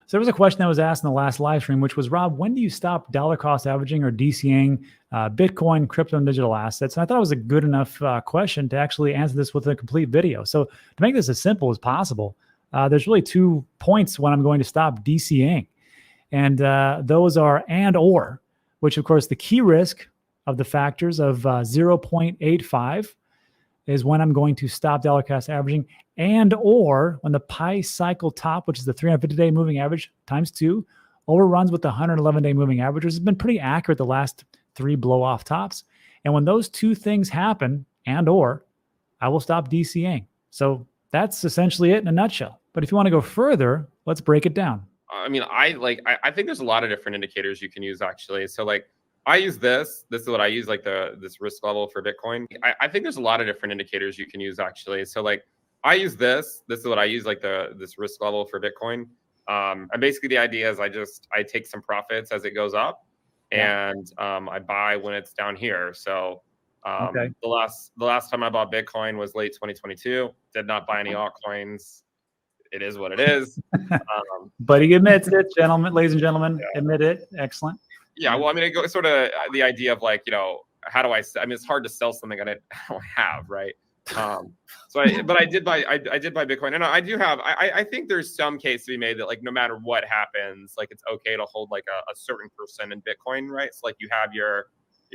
So there was a question that was asked in the last live stream, which was, Rob, when do you stop dollar cost averaging or DCAing Bitcoin, crypto, and digital assets? And I thought it was a good enough question to actually answer this with a complete video. So to make this as simple as possible, there's really 2 points when I'm going to stop DCAing. And those are and or, which of course the key risk of the factors of 0.85 is when I'm going to stop dollar cost averaging, and or when the pi cycle top, which is the 350-day moving average times 2, overruns with the 111-day moving average, which has been pretty accurate the last 3 blow-off tops. And when those 2 things happen, and or, I will stop DCAing. So that's essentially it in a nutshell. But if you want to go further, let's break it down. I mean, I think there's a lot of different indicators you can use actually. So like I use this is what I use, like this risk level for Bitcoin. I think there's a lot of different indicators you can use actually. So like I use this is what I use, like this risk level for Bitcoin. And basically the idea is I take some profits as it goes up, and I buy when it's down here. So the last time I bought Bitcoin was late 2022. Did not buy any altcoins. It is what it is. But he admits it, gentlemen, ladies and gentlemen, admit it. Excellent. Yeah, well, I mean, it goes sort of the idea of like, how do I mean, it's hard to sell something I don't have, right? But I did buy Bitcoin, and I do have. I think there's some case to be made that like no matter what happens, like it's okay to hold like a certain percent in Bitcoin, right? So like you have your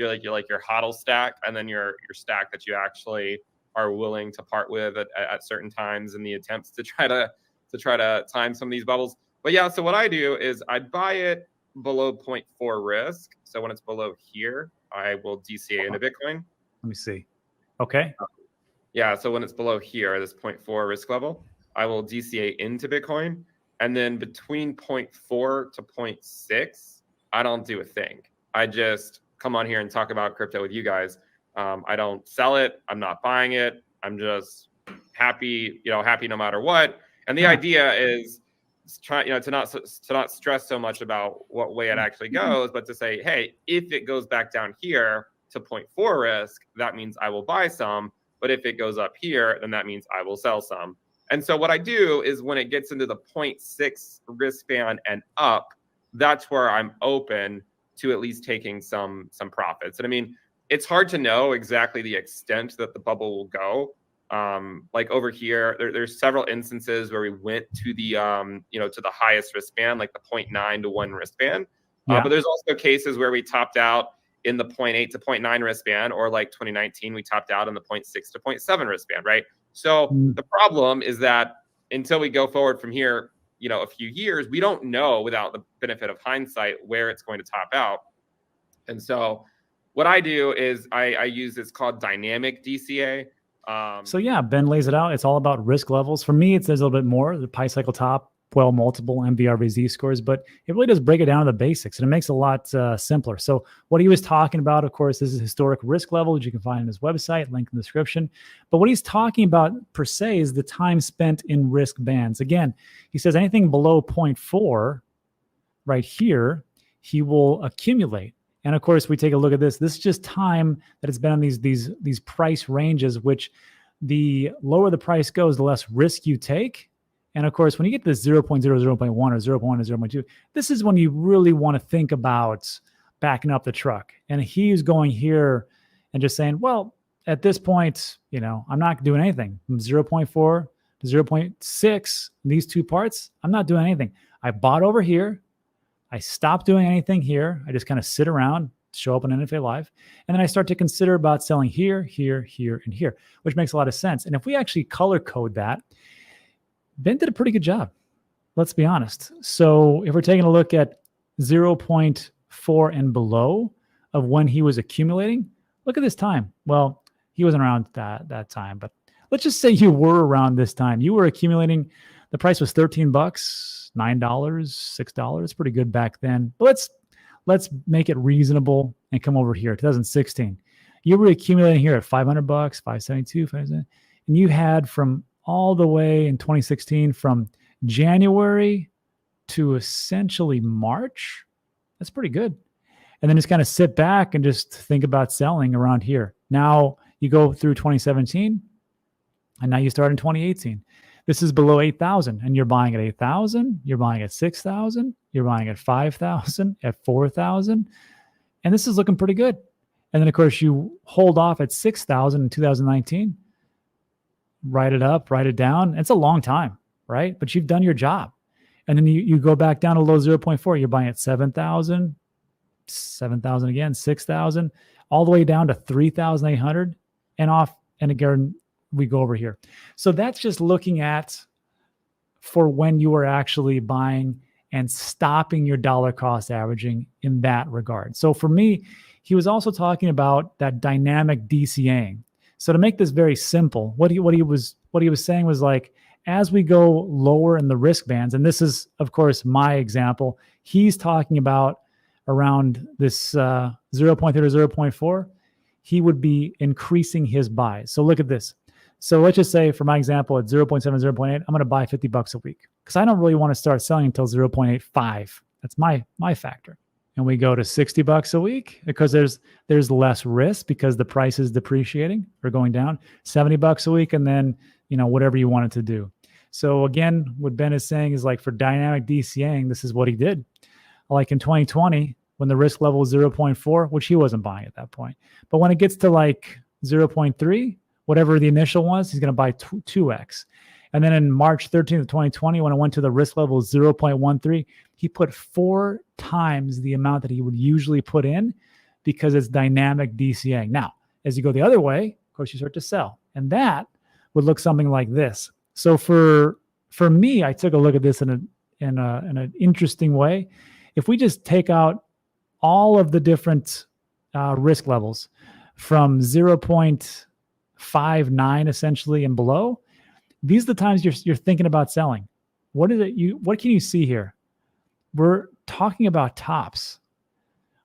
hodl stack, and then your stack that you actually are willing to part with at certain times in the attempts to try to time some of these bubbles. But yeah, so what I do is I buy it below 0.4 risk. So when it's below here, I will DCA into Bitcoin. Let me see. Okay. Yeah, so when it's below here, this 0.4 risk level, I will DCA into Bitcoin. And then between 0.4 to 0.6, I don't do a thing. I just come on here and talk about crypto with you guys. I don't sell it. I'm not buying it. I'm just happy no matter what. And the idea is to not stress so much about what way it actually goes, but to say, hey, if it goes back down here to 0.4 risk, that means I will buy some. But if it goes up here, then that means I will sell some. And so what I do is when it gets into the 0.6 risk band and up, that's where I'm open to at least taking some profits. And I mean, it's hard to know exactly the extent that the bubble will go. Like over here, there's several instances where we went to the to the highest risk band, like the 0.9 to 1 risk band. But there's also cases where we topped out in the 0.8 to 0.9 risk band, or like 2019, we topped out in the 0.6 to 0.7 risk band, right? So the problem is that until we go forward from here, a few years, we don't know without the benefit of hindsight where it's going to top out. And so what I do is I use, it's called dynamic DCA. So yeah, Ben lays it out. It's all about risk levels. For me, there's a little bit more, the pi cycle top, well, multiple MVRVZ scores, but it really does break it down to the basics, and it makes it a lot simpler. So what he was talking about, of course, this is historic risk level, which you can find on his website, link in the description. But what he's talking about per se is the time spent in risk bands. Again, he says anything below 0.4 right here, he will accumulate. And of course, we take a look at this. This is just time that it's been on these price ranges, which the lower the price goes, the less risk you take. And of course, when you get this 0.0, 0.1, or 0.1 to 0.2, this is when you really want to think about backing up the truck. And he's going here and just saying, well, at this point, I'm not doing anything. From 0.4 to 0.6, these 2 parts, I'm not doing anything. I bought over here. I stopped doing anything here. I just kind of sit around, show up on NFA Live, and then I start to consider about selling here, here, here, and here, which makes a lot of sense. And if we actually color code that, Ben did a pretty good job. Let's be honest. So if we're taking a look at 0.4 and below of when he was accumulating, look at this time. Well, he wasn't around that time, but let's just say you were around this time. You were accumulating. The price was $13, $9, $6. Pretty good back then. But let's make it reasonable and come over here. 2016. You were accumulating here at $500, 572, 570, and you had from all the way in 2016 from January to essentially March. That's pretty good. And then just kind of sit back and just think about selling around here. Now you go through 2017, and now you start in 2018. This is below 8,000 and you're buying at 8,000, you're buying at 6,000, you're buying at 5,000, at 4,000. And this is looking pretty good. And then of course you hold off at 6,000 in 2019, write it up, write it down. It's a long time, right? But you've done your job. And then you go back down to low 0.4, you're buying at 7,000, 7,000 again, 6,000, all the way down to 3,800 and off. And again, we go over here. So that's just looking at for when you are actually buying and stopping your dollar cost averaging in that regard. So for me, he was also talking about that dynamic DCAing. So to make this very simple, what he was saying was like, as we go lower in the risk bands, and this is of course my example, he's talking about around this 0.3 to 0.4, he would be increasing his buys. So look at this. So let's just say for my example at 0.7, 0.8, I'm going to buy $50 a week because I don't really want to start selling until 0.85. That's my factor. And we go to $60 a week because there's less risk because the price is depreciating or going down. $70 a week, and then whatever you want it to do. So again, what Ben is saying is like for dynamic DCAing, this is what he did. Like in 2020, when the risk level was 0.4, which he wasn't buying at that point. But when it gets to like 0.3, whatever the initial was, he's going to buy 2x. And then in March 13th of 2020, when it went to the risk level of 0.13, he put 4 times the amount that he would usually put in because it's dynamic DCAing. Now, as you go the other way, of course, you start to sell. And that would look something like this. So for me, I took a look at this in an interesting way. If we just take out all of the different risk levels from 0.59 essentially and below, these are the times you're thinking about selling. What can you see here? We're talking about tops.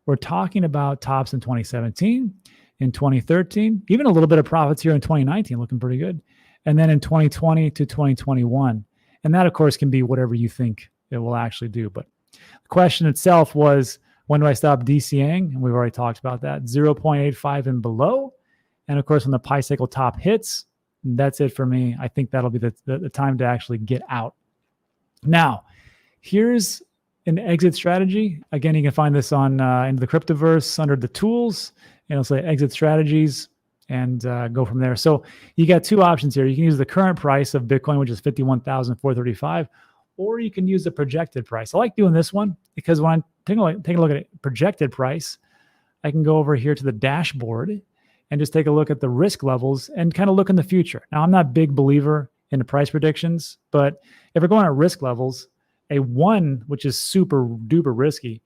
We're talking about tops in 2017, in 2013, even a little bit of profits here in 2019, looking pretty good. And then in 2020 to 2021. And that, of course, can be whatever you think it will actually do. But the question itself was, when do I stop DCAing? And we've already talked about that. 0.85 and below. And of course, when the Pi cycle top hits, that's it for me. I think that'll be the time to actually get out. Now, here's an exit strategy. Again, you can find this on into the Cryptoverse under the tools, and it'll say exit strategies, and go from there. So you got 2 options here. You can use the current price of Bitcoin, which is 51,435, or you can use the projected price. I like doing this one because when I'm taking a look at it, projected price, I can go over here to the dashboard and just take a look at the risk levels and kind of look in the future. Now, I'm not a big believer in the price predictions, but if we're going at risk levels, a 1, which is super duper risky,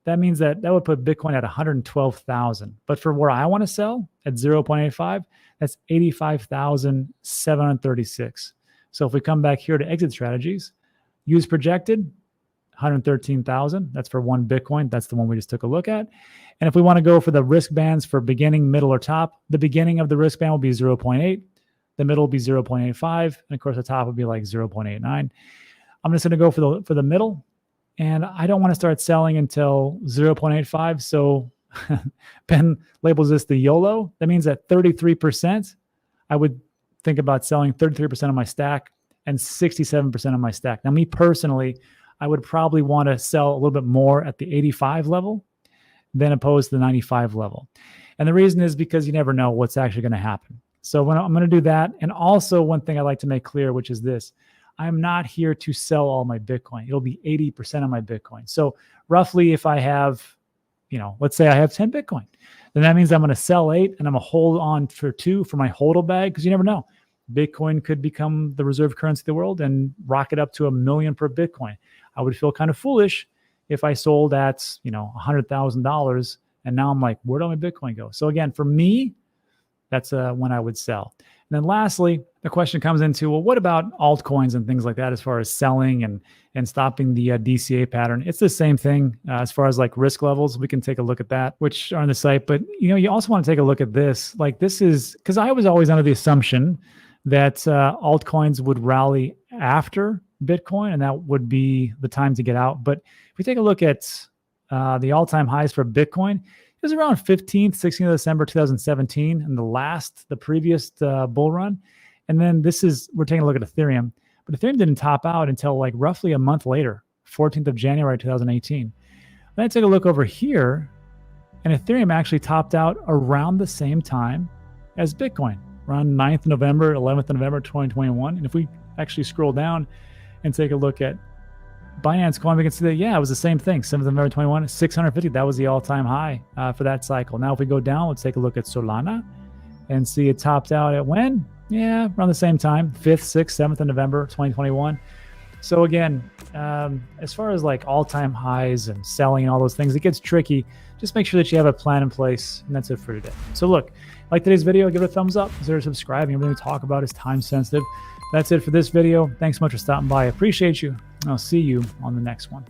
that means that would put Bitcoin at 112,000. But for where I want to sell at 0.85, that's 85,736. So if we come back here to exit strategies, use projected, 113,000. That's for 1 Bitcoin. That's the one we just took a look at. And if we want to go for the risk bands for beginning, middle, or top, the beginning of the risk band will be 0.8. The middle will be 0.85. And of course, the top would be like 0.89. I'm just going to go for the middle. And I don't want to start selling until 0.85. So Ben labels this the YOLO. That means that 33%, I would think about selling 33% of my stack and 67% of my stack. Now, me personally, I would probably want to sell a little bit more at the 85 level than opposed to the 95 level. And the reason is because you never know what's actually going to happen. So when I'm going to do that. And also one thing I like to make clear, which is this: I'm not here to sell all my Bitcoin. It'll be 80% of my Bitcoin. So roughly if I have, let's say I have 10 Bitcoin, then that means I'm going to sell 8 and I'm going to hold on for 2 for my hodl bag, because you never know. Bitcoin could become the reserve currency of the world and rocket up to $1 million per Bitcoin. I would feel kind of foolish if I sold at, $100,000 and now I'm like, where did all my Bitcoin go? So again, for me, that's when I would sell. And then lastly, the question comes into, well, what about altcoins and things like that as far as selling and stopping the DCA pattern? It's the same thing as far as like risk levels. We can take a look at that, which are on the site. But, you also want to take a look at this. Like this is, because I was always under the assumption that altcoins would rally after Bitcoin, and that would be the time to get out. But if we take a look at the all-time highs for Bitcoin, it was around 15th, 16th of December 2017, and the previous bull run. And then we're taking a look at Ethereum. But Ethereum didn't top out until like roughly a month later, 14th of January 2018. Then I take a look over here, and Ethereum actually topped out around the same time as Bitcoin, around 9th November, 11th November 2021. And if we actually scroll down and take a look at Binance Coin, we can see that, yeah, it was the same thing. 7th November 21, 650. That was the all-time high for that cycle. Now, if we go down, let's take a look at Solana and see it topped out at when? Yeah, around the same time, 5th, 6th, 7th of November 2021. So again, as far as like all-time highs and selling and all those things, it gets tricky. Just make sure that you have a plan in place, and that's it for today. So look, like today's video, give it a thumbs up. Consider subscribing. Everything we talk about is time sensitive. That's it for this video. Thanks so much for stopping by. I appreciate you. I'll see you on the next one.